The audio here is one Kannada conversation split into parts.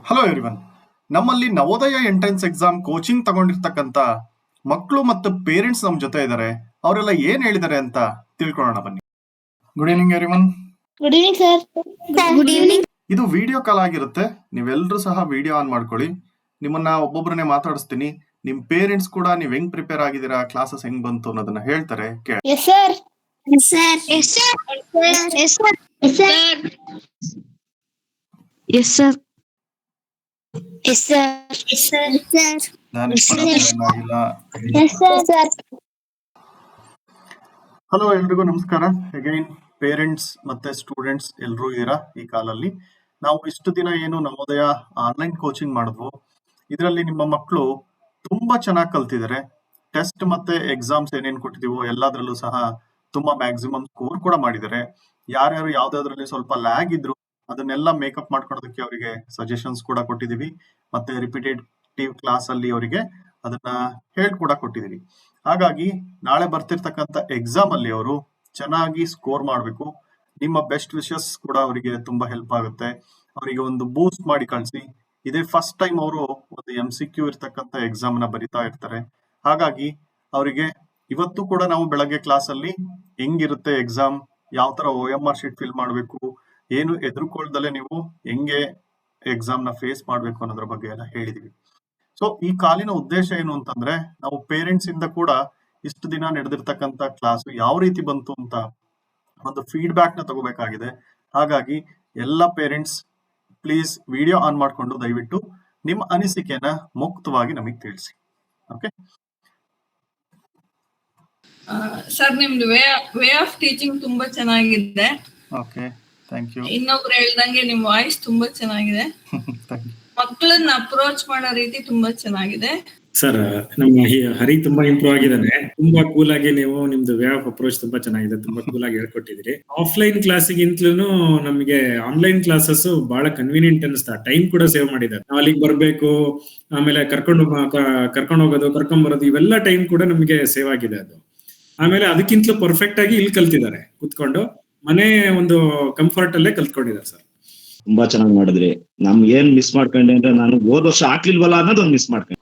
Hello everyone. ನಮ್ಮಲ್ಲಿ ನವೋದಯ ಎಂಟ್ರೆನ್ಸ್ ಎಕ್ಸಾಮ್ ಕೋಚಿಂಗ್ ತಗೊಂಡಿರ್ತಕ್ಕಂಥ ಮಕ್ಕಳು ಮತ್ತು ಪೇರೆಂಟ್ಸ್ ನಮ್ಮ ಜೊತೆ ಇದ್ದಾರೆ. ಅವರೆಲ್ಲ ಏನ್ ಹೇಳಿದ್ದಾರೆ ಅಂತ ತಿಳ್ಕೊಳ್ಳೋಣ ಬನ್ನಿ. Good evening everyone. Good evening sir. Good evening. ಇದು ವಿಡಿಯೋ ಕಾಲ್ ಆಗಿರುತ್ತೆ. ನೀವೆಲ್ಲರೂ ಸಹ ವಿಡಿಯೋ ಆನ್ ಮಾಡ್ಕೊಳ್ಳಿ. ನಿಮ್ಮನ್ನ ಒಬ್ಬೊಬ್ಬರನ್ನೇ ಮಾತಾಡಿಸ್ತೀನಿ. ನಿಮ್ ಪೇರೆಂಟ್ಸ್ ಕೂಡ ನೀವ್ ಹೆಂಗ್ ಪ್ರಿಪೇರ್ ಆಗಿದ್ದೀರಾ, ಕ್ಲಾಸಸ್ ಹೆಂಗ್ ಬಂತು ಅನ್ನೋದನ್ನ ಹೇಳ್ತಾರೆ. Yes sir. Yes sir. Yes sir. Yes sir. Yes sir. Yes sir. Yes sir. Yes sir. Yes sir. Hello ಎಲ್ರಿಗೂ ನಮಸ್ಕಾರ. ಅಗೈನ್ ಪೇರೆಂಟ್ಸ್ ಮತ್ತೆ ಸ್ಟೂಡೆಂಟ್ಸ್ ಎಲ್ಲರೂ ಇದ್ದೀರಾ ಈ ಕಾಲಲ್ಲಿ. ನಾವು ಇಷ್ಟು ದಿನ ಏನು ನವೋದಯ ಆನ್ಲೈನ್ ಕೋಚಿಂಗ್ ಮಾಡಿದ್ವು, ಇದರಲ್ಲಿ ನಿಮ್ಮ ಮಕ್ಕಳು ತುಂಬಾ ಚೆನ್ನಾಗಿ ಕಲ್ತಿದ್ದಾರೆ. ಟೆಸ್ಟ್ ಮತ್ತೆ ಎಕ್ಸಾಮ್ಸ್ ಏನೇನ್ ಕೊಟ್ಟಿದೀವೋ ಎಲ್ಲಾದ್ರಲ್ಲೂ ಸಹ ತುಂಬಾ ಮ್ಯಾಕ್ಸಿಮಮ್ ಸ್ಕೋರ್ ಕೂಡ ಮಾಡಿದ್ದಾರೆ. ಯಾರ್ಯಾರು ಯಾವ್ದಾದ್ರಲ್ಲಿ ಸ್ವಲ್ಪ ಲ್ಯಾಗ್ ಇದ್ರು ಅದನ್ನೆಲ್ಲ ಮೇಕಪ್ ಮಾಡ್ಕೊಳೋದಕ್ಕೆ ಅವರಿಗೆ ಸಜೆಷನ್ಸ್ ಕೂಡ ಕೊಟ್ಟಿದೀವಿ. ಮತ್ತೆ ರಿಪಿಟೇಟಿವ್ ಕ್ಲಾಸ್ ಅಲ್ಲಿ ಅವರಿಗೆ ಅದನ್ನ ಹೇಳ್ ಕೂಡ ಕೊಟ್ಟಿದೀವಿ. ಹಾಗಾಗಿ ನಾಳೆ ಬರ್ತಿರ್ತಕ್ಕಂಥ ಎಕ್ಸಾಮ್ ಅಲ್ಲಿ ಅವರು ಚೆನ್ನಾಗಿ ಸ್ಕೋರ್ ಮಾಡಬೇಕು. ನಿಮ್ಮ ಬೆಸ್ಟ್ ವಿಶಸ್ ಕೂಡ ಅವರಿಗೆ ತುಂಬಾ ಹೆಲ್ಪ್ ಆಗುತ್ತೆ. ಅವರಿಗೆ ಒಂದು ಬೂಸ್ಟ್ ಮಾಡಿ ಕಳಿಸಿ. ಇದೇ ಫಸ್ಟ್ ಟೈಮ್ ಅವರು ಒಂದು MCQ ಇರ್ತಕ್ಕಂಥ ಎಕ್ಸಾಮ್ ನ ಬರಿತಾ ಇರ್ತಾರೆ. ಹಾಗಾಗಿ ಅವರಿಗೆ ಇವತ್ತು ಕೂಡ ನಾವು ಬೆಳಗ್ಗೆ ಕ್ಲಾಸ್ ಅಲ್ಲಿ ಹೆಂಗಿರುತ್ತೆ ಎಕ್ಸಾಮ್, ಯಾವ ತರ OMR ಶೀಟ್ ಫಿಲ್ ಮಾಡಬೇಕು, ಏನು ಎದುರುಕೊಳ್ದಲೆ ನೀವು ಹೆಂಗೆ ಎಕ್ಸಾಮ್ ನ ಫೇಸ್ ಮಾಡ್ಬೇಕು ಅನ್ನೋದ್ರ ಬಗ್ಗೆ ಎಲ್ಲ ಹೇಳಿದೀವಿ. ಸೊ ಈ ಕಾಲಿನ ಉದ್ದೇಶ ಏನು ಅಂತಂದ್ರೆ, ನಾವು ಪೇರೆಂಟ್ಸ್ ಇಂದ ಕೂಡ ಇಷ್ಟು ದಿನ ನಡೆದಿರ್ತಕ್ಕಂಥ ಕ್ಲಾಸ್ ಯಾವ ರೀತಿ ಬಂತು ಅಂತ ಒಂದು ಫೀಡ್ಬ್ಯಾಕ್ ನ ತಗೋಬೇಕಾಗಿದೆ. ಹಾಗಾಗಿ ಎಲ್ಲ ಪೇರೆಂಟ್ಸ್ ಪ್ಲೀಸ್ ವಿಡಿಯೋ ಆನ್ ಮಾಡ್ಕೊಂಡು ದಯವಿಟ್ಟು ನಿಮ್ಮ ಅನಿಸಿಕೆನ ಮುಕ್ತವಾಗಿ ನಮಗೆ ತಿಳಿಸಿ. ಓಕೆ ಸರ್, ನಿಮ್ದು ವೇ ಆಫ್ ಟೀಚಿಂಗ್ ತುಂಬಾ ಚೆನ್ನಾಗಿದೆ. Okay, thank you. ಇನ್ನೊಬ್ರು ಹೇಳ್ದಂಗೆ ನಿಮ್ ವಾಯ್ಸ್ ತುಂಬಾ ಚೆನ್ನಾಗಿದೆ. ಮಕ್ಕಳನ್ನ ಅಪ್ರೋಚ್ ಮಾಡೋ ರೀತಿ ತುಂಬಾ ಚೆನ್ನಾಗಿದೆ. ಸರ್, ನಮ್ಮ ಹರಿ ತುಂಬಾ ಇಂಪ್ರೂವ್ ಆಗಿದ್ದಾನೆ. ತುಂಬಾ ಕೂಲ್ ಆಗಿ ನೀವು ನಿಮ್ದು ವೇ ಆಫ್ ಅಪ್ರೋಚ್ ತುಂಬಾ ಚೆನ್ನಾಗಿದೆ. ತುಂಬಾ ಕೂಲ್ ಆಗಿ ಹೇಳ್ಕೊಟ್ಟಿದ್ದೀರಿ. ಆಫ್ಲೈನ್ ಕ್ಲಾಸಿಗಿಂತಲೂ ನಮಗೆ ಆನ್ಲೈನ್ ಕ್ಲಾಸಸ್ ಬಹಳ ಕನ್ವೀನಿಯಂಟ್ ಅನಿಸ್ತಾ. ಟೈಮ್ ಕೂಡ ಸೇವ್ ಮಾಡಿದ್ದಾರೆ. ನಾವು ಅಲ್ಲಿಗೆ ಬರ್ಬೇಕು, ಆಮೇಲೆ ಕರ್ಕೊಂಡು ಹೋಗೋದು, ಕರ್ಕೊಂಡ್ ಬರೋದು, ಇವೆಲ್ಲ ಟೈಮ್ ಕೂಡ ನಮಗೆ ಸೇವ್ ಆಗಿದೆ. ಅದು ಆಮೇಲೆ ಅದಕ್ಕಿಂತಲೂ ಪರ್ಫೆಕ್ಟ್ ಆಗಿ ಇಲ್ಲಿ ಕಲ್ತಿದ್ದಾರೆ. ಕುತ್ಕೊಂಡು ಮನೆ ಒಂದು ಕಂಫರ್ಟ್ ಅಲ್ಲೇ ಕಲ್ತ್ಕೊಂಡಿದ್ದಾರೆ ಸರ್. ತುಂಬಾ ಚೆನ್ನಾಗಿ ಮಾಡಿದ್ರಿ. ನಮ್ಗೆ ಏನ್ ಮಿಸ್ ಮಾಡ್ಕೊಂಡೆ ಅಂದ್ರೆ, ನಾನು ಹೋದ ವರ್ಷ ಹಾಕ್ಲಿಲ್ವಲ್ಲ ಅನ್ನೋದು ಒಂದು ಮಿಸ್ ಮಾಡ್ಕೊಂಡೆ.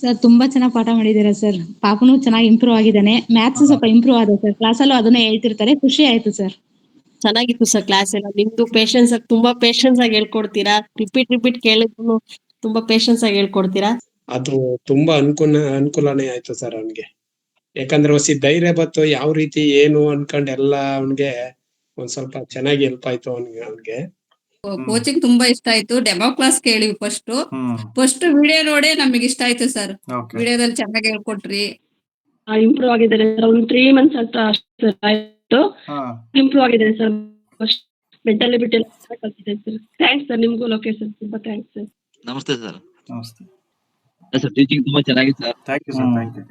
ಸರ್, ತುಂಬಾ ಚೆನ್ನಾಗಿ ಪಾಠ ಮಾಡಿದ್ದೀರಾ ಸರ್. ಪಾಪನು ಚೆನ್ನಾಗಿ ಇಂಪ್ರೂವ್ ಆಗಿದ್ದಾನೆ. ಮ್ಯಾಥ್ಸ್ ಸ್ವಲ್ಪ ಇಂಪ್ರೂವ್ ಆದ ಸರ್. ಕ್ಲಾಸಲ್ಲೂ ಅದನ್ನೇ ಹೇಳ್ತಿರ್ತಾರೆ. ಖುಷಿ ಆಯ್ತು ಸರ್. ಚೆನ್ನಾಗಿತ್ತು ಸರ್ ಕ್ಲಾಸ್ ಎಲ್ಲ. ನಿಮ್ದು ಪೇಷನ್ಸ್ ಆಗಿ ತುಂಬಾ ಪೇಷನ್ಸ್ ಆಗಿ ಹೇಳ್ಕೊಡ್ತೀರಾ. ರಿಪೀಟ್ ಕೇಳಿದ್ರು ತುಂಬಾ ಪೇಷನ್ಸ್ ಆಗಿ ಹೇಳ್ಕೊಡ್ತೀರಾ. ಅದು ತುಂಬಾ ಅನುಕೂಲನೇ ಆಯ್ತು ಸರ್ ಅವನ್ಗೆ. ಯಾಕಂದ್ರೆ ಹೊಸಿ ಧೈರ್ಯ ಬತ್ತು, ಯಾವ ರೀತಿ ಏನು ಅನ್ಕೊಂಡ್ ಎಲ್ಲ ಅವನ್ಗೆ ಒಂದ್ ಸ್ವಲ್ಪ ಚೆನ್ನಾಗಿ ಹೆಲ್ಪ್ ಆಯ್ತು ಅವನ್ಗೆ. ಕೋಚಿಂಗ್ ತುಂಬಾ ಇಷ್ಟ ಆಯ್ತು. ಡೆಮೋ ಕ್ಲಾಸ್ ಕೇಳಿ ಫಸ್ಟ್ ವಿಡಿಯೋ ನೋಡೇ ನಮಗೆ ಇಷ್ಟ ಆಯ್ತು ಸರ್. ವಿಡಿಯೋದಲ್ಲಿ ಚೆನ್ನಾಗಿ ಹೇಳ್ಕೊಟ್ರಿ. ಇಂಪ್ರೂವ್ ಆಗಿದ್ದಾರೆ ಸರ್. ಒಂದು 3 months ಅಂತ ಅಷ್ಟೇ ಆಯ್ತು. ಇಂಪ್ರೂವ್ ಆಗಿದ್ದಾರೆ ಸರ್. ಮೆಂಟಲಿ ಬಿಟ್ಟೆಲ್ಲ ಕಲ್ತಿದ್ದಾರೆ ಸರ್. Thanks sir. ನಿಮ್ಗೂ ಲೋಕೇಶ್ ಸರ್ ತುಂಬಾ ಥ್ಯಾಂಕ್ಸ್ ಸರ್. ನಮಸ್ತೆ ಸರ್. ನಮಸ್ತೆ ಸರ್, ಟೀಚಿಂಗ್ ತುಂಬಾ ಚೆನ್ನಾಗಿದೆ sir. Thank you sir. Thank you.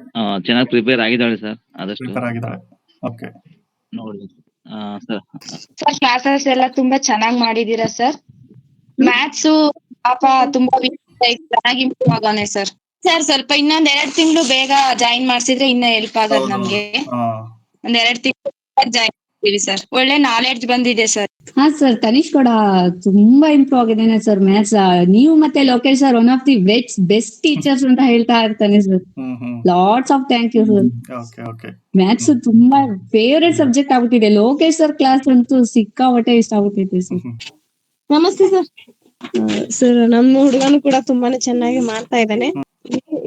ಚೆನ್ನಾಗಿ ಪ್ರಿಪೇರ್ ಆಗಿದ್ದಾಳೆ ಸರ್. ಆದಷ್ಟು ಪ್ರಿಪೇರ್ ಆಗಿದ್ದಾರೆ. ಓಕೆ ನೋಡಿ ಸರ್. ಸರ್, ಕ್ಲಾಸಸ್ ಎಲ್ಲ ತುಂಬಾ ಚೆನ್ನಾಗಿ ಮಾಡಿದೀರಾ ಸರ್. ಮ್ಯಾಥ್ಸ್ ಪಾಪ ತುಂಬಾ ಚೆನ್ನಾಗಿ ಇಂಪ್ರೂವ್ ಆಗೋನೆ ಸರ್. ಸರ್, ಸ್ವಲ್ಪ ಇನ್ನೊಂದ್ 2 ತಿಂಗಳು ಬೇಗ ಜಾಯಿನ್ ಮಾಡ್ಸಿದ್ರೆ ಇನ್ನ ಹೆಲ್ಪ್ ಆಗದ್ ನಮ್ಗೆ. ಒಂದ್ 2 ತಿಂಗಳು ಜಾಯಿನ್ ಮಾಡ್ತೀವಿ ಸರ್. ಒಳ್ಳೆ ನಾಲೆಡ್ಜ್ ಬಂದಿದೆ ಸರ್. ಹಾ ಸರ್, ತನಿಷ್ ಕೂಡ ತುಂಬಾ ಇಂಪ್ರೂವ್ ಆಗಿದ್ದಾನೆ ಸರ್. ಮ್ಯಾಥ್ಸ್ ನೀವು ಮತ್ತೆ Lokesh sir one of the best teachers ಅಂತ ಹೇಳ್ತಾ ಇರ್ತಾನೆ sir. Lots of thank you sir. Maths ತುಂಬಾ ಫೇವರೇಟ್ ಸಬ್ಜೆಕ್ಟ್ ಆಗ್ಬಿಟ್ಟಿದೆ. ಲೋಕೇಶ್ ಸರ್ ಕ್ಲಾಸ್ ಅಂತೂ ಸಿಕ್ಕಾಪಟ್ಟೆ ಇಷ್ಟ ಆಗ್ಬಿಟ್ಟಿದೆ ಸರ್. ನಮಸ್ತೆ ಸರ್. ಸರ್, ನಮ್ಮ ಹುಡುಗನು ಕೂಡ ತುಂಬಾನೇ ಚೆನ್ನಾಗಿ ಮಾಡ್ತಾ ಇದ್ದಾನೆ.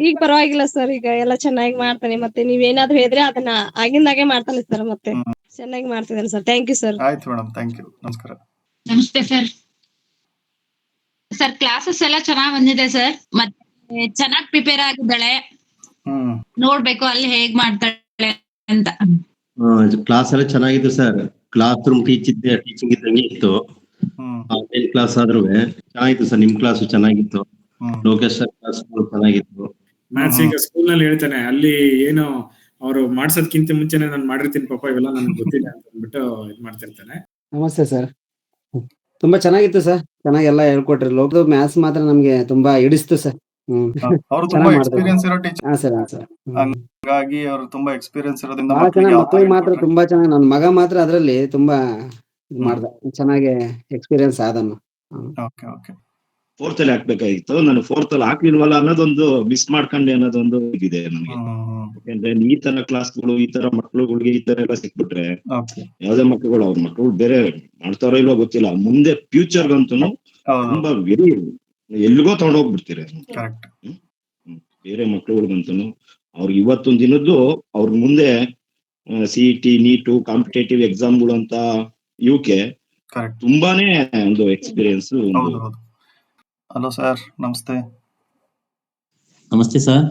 ಈಗ ಪರವಾಗಿಲ್ಲ ಸರ್. ಈಗ ಎಲ್ಲ ಚೆನ್ನಾಗಿ ಮಾಡ್ತಾನೆ. ಮತ್ತೆ ನೀವೇನಾದ್ರೂ ಹೇಳಿದ್ರೆ ಅದನ್ನ ಆಗಿಂದಾಗೆ ಮಾಡ್ತಾನೆ ಸರ್. ಮತ್ತೆ ಚೆನ್ನಾಗಿ ಮಾಡ್ತಿದ್ದಾನೆ ಸರ್. Thank you sir. ಆಯ್ತು ಮೇಡಮ್, ಥ್ಯಾಂಕ್ ಯು. ನಮಸ್ಕಾರ. ನಮಸ್ತೆ ಸರ್. ಸರ್, ಕ್ಲಾಸಸ್ ಎಲ್ಲ ಚೆನ್ನಾಗ್ ಬಂದಿದೆ ಸರ್. ಮತ್ತೆ ಚೆನ್ನಾಗಿ ಪ್ರಿಪೇರ್ ಆಗಿದ್ದಾಳೆ. ನೋಡ್ಬೇಕು ಅಲ್ಲಿ ಹೇಗ್ ಮಾಡ್ತಾಳೆ ಅಂತ. ಕ್ಲಾಸ್ ಎಲ್ಲ ಚೆನ್ನಾಗಿತ್ತು ಸರ್. ಕ್ಲಾಸ್ ರೂಮ್ ಟೀಚಿಂಗ್ ಇದ್ದಂಗೆ ಇತ್ತು. ಆನ್ಲೈನ್ ಕ್ಲಾಸ್ ಆದ್ರೂ ಚೆನ್ನಾಗಿತ್ತು ಸರ್. ನಿಮ್ ಕ್ಲಾಸ್ ಚೆನ್ನಾಗಿತ್ತು. ಲೋಕೇಶ್ ಸರ್ ಕ್ಲಾಸ್ ಚೆನ್ನಾಗಿತ್ತು. ಮ್ಯಾಥ್ಸ್ ಈಗ ಸ್ಕೂಲ್ ನಲ್ಲಿ ಹೇಳ್ತಾನೆ, ಅಲ್ಲಿ ಏನು ಅವರು ಮಾಡ್ಸೋದ್ಕಿಂತ ಮುಂಚೆನೆ ನಾನು ಮಾಡಿರ್ತೀನಿ ಪಾಪ, ಇವೆಲ್ಲ ನನಗೆ ಗೊತ್ತಿಲ್ಲ ಅಂತ ಅಂದ್ಬಿಟ್ಟು ಇದ್ ಮಾಡ್ತಿರ್ತಾನೆ. ನಮಸ್ತೆ ಸರ್. ತುಂಬಾ ಚೆನ್ನಾಗಿತ್ತು ಸರ್. ಚೆನ್ನಾಗಿ ಎಲ್ಲ ಹೇಳ್ಕೊಟ್ರಿ. ಲೋಕದ ಮ್ಯಾಥ್ಸ್ ಮಾತ್ರ ನಮ್ಗೆ ತುಂಬಾ ಹಿಡಿಸ್ತು ಸರ್. ಅವರು ತುಂಬಾ ಎಕ್ಸ್ಪೀರಿಯನ್ಸ್ ಇರೋ ಟೀಚರ್. ಹಾ ಸರ್. ಹಾ ಸರ್. ಹಾಗಾಗಿ ಅವರು ತುಂಬಾ ಎಕ್ಸ್ಪೀರಿಯನ್ಸ್ ಇರೋದ್ರಿಂದ ಬಹಳ ಚೆನ್ನಾಗಿ ಮಕ್ಕಳಿಗೆ ಮಾತ್ರ ತುಂಬಾ ಚೆನ್ನಾಗಿ. ನನ್ನ ಮಗ ಮಾತ್ರ ಅದ್ರಲ್ಲಿ ತುಂಬಾ ಇದು ಮಾಡ್ದ. ಚೆನ್ನಾಗಿ ಎಕ್ಸ್ಪೀರಿಯನ್ಸ್ ಆದನು. Okay okay. 4th ಅಲ್ಲಿ ಹಾಕ್ಬೇಕಾಗಿತ್ತು. ನಾನು 4th ಅಲ್ಲಿ ಹಾಕ್ಲಿಲ್ವಲ್ಲ ಅನ್ನೋದೊಂದು ಮಿಸ್ ಮಾಡ್ಕೊಂಡೆ ಅನ್ನೋದೊಂದು ಇದಿದೆ ನನಗೆ. ಯಾಕಂದ್ರೆ ಈ ತರ ಕ್ಲಾಸ್ಗಳು, ಈ ತರ ಮಕ್ಳುಗಳಿಗೆ ಈ ತರ ಎಲ್ಲ ಸಿಕ್ಬಿಟ್ರೆ ಯಾವ್ದೇ ಮಕ್ಳುಗಳು ಅವ್ರ ಮಕ್ಳು ಬೇರೆ ಮಾಡ್ತಾರೋ ಇಲ್ವೋ ಗೊತ್ತಿಲ್ಲ, ಮುಂದೆ ಫ್ಯೂಚರ್ ಗಂತೂ ತುಂಬಾ ವೆರಿ ಎಲ್ಲಿಗೋ ತಗೊಂಡೋಗ್ಬಿಡ್ತೀರ. ಬೇರೆ ಮಕ್ಳುಗಳಿಗಂತೂ ಅವ್ರಿಗೆ ಇವತ್ತೊಂದ್ ದಿನದ್ದು ಅವ್ರ ಮುಂದೆ CET, ನೀಟು, ಕಾಂಪಿಟೇಟಿವ್ ಎಕ್ಸಾಮ್ಗಳು ಅಂತ ಇವಕ್ಕೆ ತುಂಬಾನೇ ಒಂದು ಎಕ್ಸ್ಪೀರಿಯನ್ಸ್. ಹಲೋ ಸರ್, ನಮಸ್ತೆ. ನಮಸ್ತೆ ಸರ್.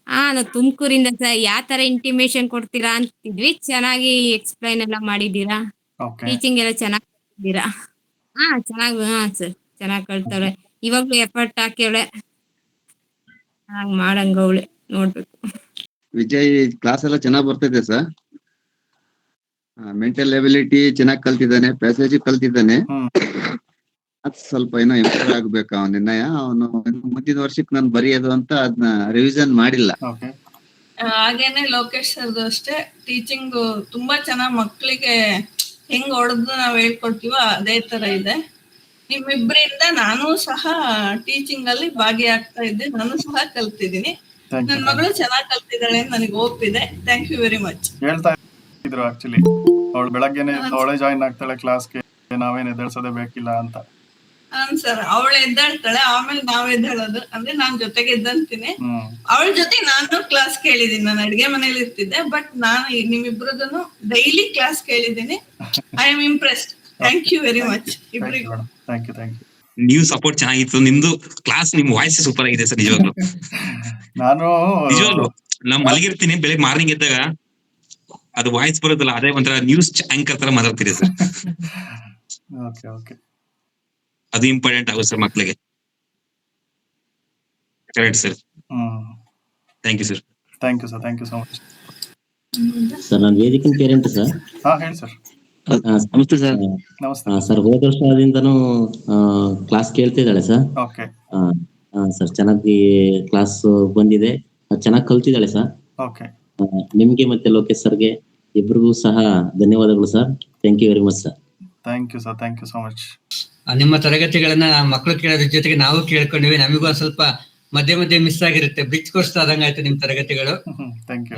ನಾವು ತುಮಕೂರಿಂದ ಸರ್. ಯಾವ ತರ ಇಂಟಿಮೇಶನ್ ಕೊಡ್ತೀರಾ ಅಂತಿದ್ವಿ, ಚೆನ್ನಾಗಿ ಎಕ್ಸ್ಪ್ಲೈನ್ ಎಲ್ಲ ಮಾಡಿದೀರಾ, ಟೀಚಿಂಗ್ ಎಲ್ಲ ಚೆನ್ನಾಗಿ ಮಾಡಿದೀರಾ. ಚೆನ್ನಾಗಿ ಸರ್, ಚೆನ್ನಾಗಿ ಕಳ್ತಾಳೆ. ಇವಾಗ್ಲೂ ಎಫರ್ಟ್ ಹಾಕ್ಯವಳೆ, ಚೆನ್ನಾಗಿ ಮಾಡಂಗವಳೆ, ನೋಡ್ಬೇಕು. ವಿಜಯ್ ಕ್ಲಾಸ್ ಎಲ್ಲ ಚೆನ್ನಾಗಿ ಬರ್ತಿದೆ ಸರ್. ಮೆಂಟಲ್ ಎಬಿಲಿಟಿ ಚೆನ್ನಾಗಿ ಕಲ್ತಿದ್ದಾನೆ, ಪ್ಯಾಸೇಜ್ ಕಲ್ತಿದ್ದಾನೆ. ಅದ್ ಸ್ವಲ್ಪ ಏನೋ ಇಂಪ್ರೂವ್ ಆಗ್ಬೇಕು ಅವನಿನ್ನ. ಅವನು ಮುಂದಿನ ವರ್ಷಕ್ಕೆ ನಾನು ಬರೆಯೋದು ಅಂತ ಅದನ್ನ ರಿವಿಷನ್ ಮಾಡಿಲ್ಲ. ಹಾಗೇನೆ ಲೋಕೇಶ್ ಸರ್ದು ಅಷ್ಟೇ, ಟೀಚಿಂಗ್ ತುಂಬಾ ಚೆನ್ನಾಗ್ ಮಕ್ಳಿಗೆ ಹೆಂಗ್ ಹೊಡೆದು ನಾವ್ ಹೇಳ್ಕೊಡ್ತೀವೋ ಅದೇ ತರ ಇದೆ. ನಿಮ್ಮಿಬ್ಬರಿಂದ ನಾನು ಸಹ ಟೀಚಿಂಗ್ ಅಲ್ಲಿ ಭಾಗಿಯಾಗ್ತಾ ಇದ್ದೆ, ನಾನು ಸಹ ಕಲ್ತಿದ್ದೀನಿ. ನನ್ ಮಗಳು ಚೆನ್ನಾಗಿ ಕಲ್ತಿದ್ದಾಳೆ, ನನಗೆ ಹೋಪ್ ಇದೆ. Thank you very much. ಹೇಳ್ತಾ ಇದ್ರು ಆಕ್ಚುಲಿ, ಅವಳು ಬೆಳಗ್ಗೆನೆ ಅವಳೇ ಜಾಯಿನ್ ಆಗ್ತಾಳೆ ಕ್ಲಾಸ್ಗೆ, ನಾವೇನ್ ಎದ್ದೇಳ್ಸೋದೇ ಬೇಕಿಲ್ಲ ಅಂತ. ಸರ್, ಅವಳು ಎದ್ದಾಳ್ತಾಳೆ, ಆಮೇಲೆ ನಾವ್ ಎದ್ದೇಳೋದು. ಅಂದ್ರೆ ನಾನ್ ಜೊತೆಗೆ ಎದ್ದಂತೀನಿ, ಅವಳ ಜೊತೆ ನಾನು ಕ್ಲಾಸ್ ಕೇಳಿದೀನಿ. ನಾನು ಅಡ್ಗೆ ಮನೇಲಿ ಇರ್ತಿದ್ದೆ, ಬಟ್ ನಾನು ನಿಮ್ಮಿಬ್ರದನ್ನು ಡೈಲಿ ಕ್ಲಾಸ್ ಕೇಳಿದ್ದೀನಿ. I am impressed. Thank you very much ಇಬ್ರಿಗೂ. Thank you. ನೀವು ಸಪೋರ್ಟ್ ಚೆನ್ನಾಗಿತ್ತು, ನಿಮ್ದು ಕ್ಲಾಸ್, ನಿಮ್ ವಾಯ್ಸ್ ಸೂಪರ್ ಆಗಿದೆ ಸರ್. ನಿಜವಾಗ್ಲು ನಿಜವಾಗ್ಲು ನಾವ್ ಮಲಗಿರ್ತೀನಿ, ಬೆಳಿಗ್ಗೆ ಮಾರ್ನಿಂಗ್ ಎದ್ದಾಗ ಅದು ವಾಯ್ಸ್ ಬರೋದಲ್ಲ, ಅದೇ ಒಂಥರ ನ್ಯೂಸ್ ಆಂಕರ್ ತರ ಮಾತಾಡ್ತೀರಿ ಸರ್. ಅದು ಇಂಪಾರ್ಟೆಂಟ್ ಆಗುತ್ತೆ ಸರ್ ಮಕ್ಳಿಗೆ. Correct sir. Thank you sir. Thank you sir, thank you so much. Sir, ನಾನು ವೇದಿಕಿನ ಪೇರೆಂಟ್ ಸರ್. ಹೇಳಿ ಸರ್. ನಮಸ್ತೆ ಸರ್. ಸರ್, ಹೋದ ವರ್ಷದಿಂದನೂ ಕ್ಲಾಸ್ ಕೇಳ್ತಿದ್ದಾಳೆ ಸರ್. ಸರ್, ಚೆನ್ನಾಗಿ ಕ್ಲಾಸ್ ಬಂದಿದೆ, ಚೆನ್ನಾಗಿ ಕಲ್ತಿದ್ದಾಳೆ ಸರ್. ನಿಮ್ಗೆ ಮತ್ತೆ ಲೋಕೇಶ್ ಸರ್ಗೆ ಇಬ್ರಿಗೂ ಸಹ ಧನ್ಯವಾದಗಳು sir. Thank you very much sir. Thank you sir, thank you so much. ನಿಮ್ಮ ತರಗತಿಗಳನ್ನ ಮಕ್ಕಳು ಕೇಳೋದ್ರ ಜೊತೆಗೆ ನಾವು ಕೇಳ್ಕೊಂಡಿವಿ. ನಮಗೂ ಒಂದ್ ಸ್ವಲ್ಪ ಮಧ್ಯೆ ಮಧ್ಯೆ ಮಿಸ್ ಆಗಿರುತ್ತೆ, ಬ್ರಿಡ್ಜ್ ಕೋರ್ಸ್ ಆದಂಗ ಆಯ್ತು ನಿಮ್ ತರಗತಿಗಳು.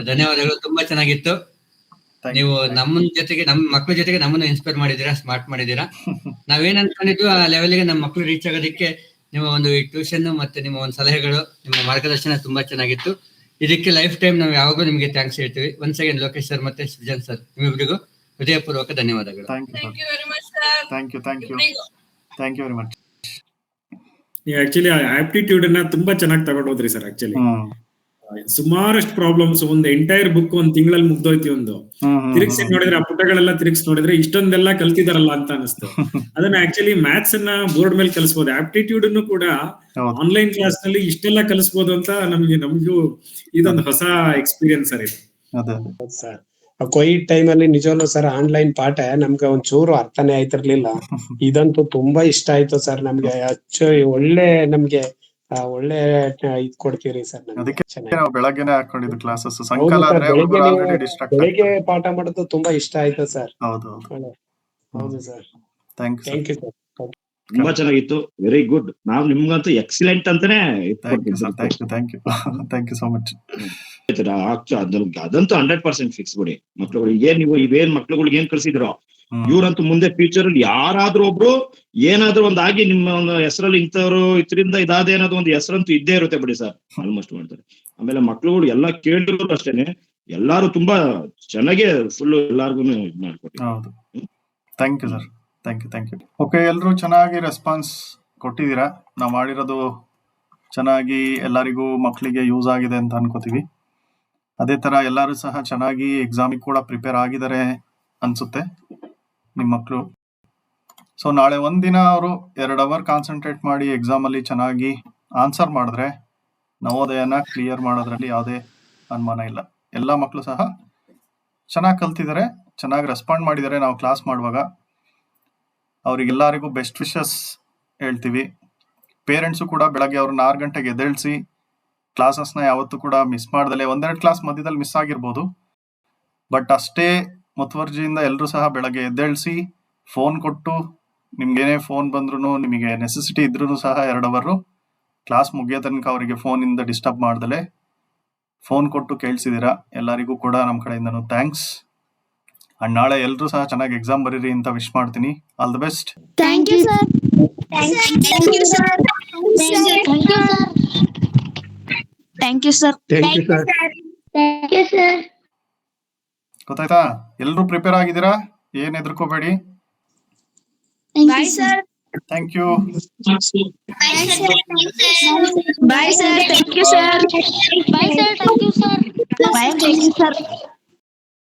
ಧನ್ಯವಾದಗಳು, ತುಂಬಾ ಚೆನ್ನಾಗಿತ್ತು. ನೀವು ನಮ್ಮ ಜೊತೆಗೆ, ನಮ್ಮ ಮಕ್ಳ ಜೊತೆಗೆ ನಮ್ಮನ್ನು ಇನ್ಸ್ಪೈರ್ ಮಾಡಿದೀರಾ, ಸ್ಮಾರ್ಟ್ ಮಾಡಿದೀರಾ. ನಾವೇನ್ ಅನ್ಕೊಂಡಿದ್ವಿ ಆ ಲೆವೆಲ್ಗೆ ನಮ್ಮ ಮಕ್ಳು ರೀಚ್ ಆಗೋದಕ್ಕೆ ನಿಮ್ಮ ಒಂದು ಟ್ಯೂಷನ್ ಮತ್ತೆ ನಿಮ್ಮ ಒಂದು ಸಲಹೆಗಳು, ನಿಮ್ಮ ಮಾರ್ಗದರ್ಶನ ತುಂಬಾ ಚೆನ್ನಾಗಿತ್ತು. ಇದಕ್ಕೆ ಲೈಫ್ ಟೈಮ್ ನಾವು ಯಾವಾಗೂ ನಿಮ್ಗೆ ಥ್ಯಾಂಕ್ಸ್ ಹೇಳ್ತೀವಿ. ಒನ್ಸ್ ಅಗೇನ್ ಲೋಕೇಶ್ ಸರ್ ಮತ್ತೆ ಸೃಜನ್ ಸರ್, ನಿಮ್ಮಿಬ್ಬರಿಗೂ ಹೃದಯಪೂರ್ವಕ ಧನ್ಯವಾದಗಳು. Thank you very much. ನೀವು ಆಕ್ಚುಲಿ ಆಪ್ಟಿಟ್ಯೂಡ್ ಅನ್ನ ತುಂಬಾ ಚೆನ್ನಾಗಿ ತಗೊಂಡೋದ್ರಿ ಸರ್. ಆಕ್ಚುಲಿ ಸುಮಾರಷ್ಟು ಪ್ರಾಬ್ಲಮ್ಸ್, ಒಂದು ಎಂಟೈರ್ ಬುಕ್ ಒಂದ್ ತಿಂಗಳಲ್ಲಿ ಮುಗ್ದೋಯ್ತಿ. ಒಂದು ತಿರುಗಿಸಿ ನೋಡಿದ್ರೆ, ಆ ಪುಟಗಳೆಲ್ಲ ತಿರುಗಿಸಿ ನೋಡಿದ್ರೆ ಇಷ್ಟೊಂದೆಲ್ಲ ಕಲ್ತಿದಾರಲ್ಲ ಅಂತ ಅನಿಸ್ತು. ಅದನ್ನ ಆಕ್ಚುಲಿ ಮ್ಯಾಥ್ಸ್ ಅನ್ನ ಬೋರ್ಡ್ ಮೇಲೆ ಕಲಿಸಬಹುದು, ಆಪ್ಟಿಟ್ಯೂಡ್ ಅನ್ನು ಕೂಡ ಆನ್ಲೈನ್ ಕ್ಲಾಸ್ ನಲ್ಲಿ ಇಷ್ಟೆಲ್ಲ ಕಲಿಸಬಹುದು ಅಂತ ನಮಗೂ ಇದೊಂದು ಹೊಸ ಎಕ್ಸ್ಪೀರಿಯನ್ಸ್ ಸರ್. ಇದು ಸರ್, ಕೋವಿಡ್ ಟೈಮ್ ಅಲ್ಲಿ ನಿಜವಲ್ಲೂ ಸರ್ ಆನ್ಲೈನ್ ಪಾಠ ನಮ್ಗೆ ಒಂಚೂರು ಅರ್ಥನೇ ಆಯ್ತಿರ್ಲಿಲ್ಲ. ಇದಂತೂ ತುಂಬಾ ಇಷ್ಟ ಆಯ್ತು ಸರ್ ನಮ್ಗೆ. ಒಳ್ಳೆ ನಮ್ಗೆ ಒಳ್ಳೆ ಇದ್ ಕೊಡ್ತೀರಿ ಸರ್. ಬೆಳಗ್ಗೆನೆ ಹಾಕೊಂಡಿದ್ದು ಕ್ಲಾಸಸ್, ಬೆಳಿಗ್ಗೆ ಪಾಠ ಮಾಡೋದು ತುಂಬಾ ಇಷ್ಟ ಆಯ್ತು ಸರ್. ಹೌದು ಸರ್. Thank you sir. ತುಂಬಾ ಚೆನ್ನಾಗಿತ್ತು, ವೆರಿ ಗುಡ್. ನಾವು ನಿಮ್ಗಂತೂ ಎಕ್ಸಲೆಂಟ್ ಅಂತಾನೆ ಥ್ಯಾಂಕ್ ಯು ಸೋ ಮಚ್. ಅದಂತೂ 100% ಫಿಕ್ಸ್ ಬಿಡಿ. ಮಕ್ಳುಗಳಿಗೆ ನೀವು ಇವೇನ್ ಮಕ್ಳುಗಳಿಗೆ ಏನ್ ಕಳ್ಸಿದ್ರೋ, ಇವ್ರಂತೂ ಮುಂದೆ ಫ್ಯೂಚರ್ ಅಲ್ಲಿ ಯಾರಾದ್ರೂ ಒಬ್ರು ಏನಾದ್ರೂ ಒಂದಾಗಿ ನಿಮ್ಮ ಹೆಸರಲ್ಲಿ ಇಂಥವ್ರು ಇದರಿಂದ ಇದಾದ ಏನಾದ್ರು ಒಂದು ಹೆಸರಂತೂ ಇದ್ದೇ ಇರುತ್ತೆ ಬಿಡಿ ಸರ್. ಆಲ್ಮೋಸ್ಟ್ ಮಾಡ್ತಾರೆ. ಆಮೇಲೆ ಮಕ್ಳುಗಳು ಎಲ್ಲಾ ಕೇಳಿದ್ರು ಅಷ್ಟೇನೆ, ಎಲ್ಲಾರು ತುಂಬಾ ಚೆನ್ನಾಗೆ ಫುಲ್ ಎಲ್ಲಾರ್ಗು ಇದ್ ಮಾಡ್ಕೊಟ್ಟಿದ್ದಾರೆ. ಹೌದು, thank you sir. Thank you. Okay, ಎಲ್ಲರೂ ಚೆನ್ನಾಗಿ ರೆಸ್ಪಾನ್ಸ್ ಕೊಟ್ಟಿದ್ದೀರಾ. ನಾವು ಮಾಡಿರೋದು ಚೆನ್ನಾಗಿ ಎಲ್ಲರಿಗೂ ಮಕ್ಕಳಿಗೆ ಯೂಸ್ ಆಗಿದೆ ಅಂತ ಅನ್ಕೋತೀವಿ. ಅದೇ ತರ ಎಲ್ಲರೂ ಸಹ ಚೆನ್ನಾಗಿ ಎಕ್ಸಾಮಿಗೆ ಕೂಡ ಪ್ರಿಪೇರ್ ಆಗಿದ್ದಾರೆ ಅನ್ಸುತ್ತೆ ನಿಮ್ಮ ಮಕ್ಕಳು. ಸೊ ನಾಳೆ ಒಂದಿನ ಅವರು 2 ಅವರ್ ಕಾನ್ಸಂಟ್ರೇಟ್ ಮಾಡಿ ಎಕ್ಸಾಮ್ ಅಲ್ಲಿ ಚೆನ್ನಾಗಿ ಆನ್ಸರ್ ಮಾಡಿದ್ರೆ ನವೋದಯನ ಕ್ಲಿಯರ್ ಮಾಡೋದ್ರಲ್ಲಿ ಯಾವುದೇ ಅನುಮಾನ ಇಲ್ಲ. ಎಲ್ಲ ಮಕ್ಕಳು ಸಹ ಚೆನ್ನಾಗಿ ಕಲ್ತಿದ್ದಾರೆ, ಚೆನ್ನಾಗಿ ರೆಸ್ಪಾಂಡ್ ಮಾಡಿದ್ದಾರೆ. ನಾವು ಕ್ಲಾಸ್ ಮಾಡುವಾಗ ಅವರಿಗೆಲ್ಲರಿಗೂ ಬೆಸ್ಟ್ ವಿಶಸ್ ಹೇಳ್ತೀವಿ. ಪೇರೆಂಟ್ಸು ಕೂಡ ಬೆಳಗ್ಗೆ ಅವ್ರನ್ನ 6 ಗಂಟೆಗೆ ಎದ್ದೇಳಿಸಿ ಕ್ಲಾಸಸ್ನ ಯಾವತ್ತೂ ಕೂಡ ಮಿಸ್ ಮಾಡ್ದಲೆ, 1-2 ಕ್ಲಾಸ್ ಮಧ್ಯದಲ್ಲಿ ಮಿಸ್ ಆಗಿರ್ಬೋದು, ಬಟ್ ಅಷ್ಟೇ ಮುತುವರ್ಜಿಯಿಂದ ಎಲ್ಲರೂ ಸಹ ಬೆಳಗ್ಗೆ ಎದ್ದೇಳಿಸಿ ಫೋನ್ ಕೊಟ್ಟು ನಿಮ್ಗೇನೇ ಫೋನ್ ಬಂದ್ರು, ನಿಮಗೆ ನೆಸೆಸಿಟಿ ಇದ್ರೂ ಸಹ 2 ಅವರ್ ಕ್ಲಾಸ್ ಮುಗಿಯೋ ತನಕ ಅವರಿಗೆ ಫೋನಿಂದ ಡಿಸ್ಟರ್ಬ್ ಮಾಡ್ದಲೆ ಫೋನ್ ಕೊಟ್ಟು ಕೇಳಿಸಿದ್ದೀರಾ. ಎಲ್ಲರಿಗೂ ಕೂಡ ನಮ್ಮ ಕಡೆಯಿಂದನೂ ಥ್ಯಾಂಕ್ಸ್. ಅಂಡ್ ನಾಳೆ ಎಲ್ಲರೂ ಸಹ ಚೆನ್ನಾಗಿ ಎಕ್ಸಾಮ್ ಬರೀರಿ ಅಂತ ವಿಶ್ ಮಾಡ್ತೀನಿ. All the best. Thank you sir. Thank you sir. Thank you sir. Thank you sir. Thank you sir. ಗೊತ್ತಾಯ್ತಾ? ಎಲ್ಲರೂ ಪ್ರಿಪೇರ್ ಆಗಿದ್ದೀರಾ? ಏನ್ ಹೆದರ್ಕೋಬೇಡಿ. Bye sir. Thank you. Bye sir. Thank you sir. Bye sir. Thank you sir. Bye sir.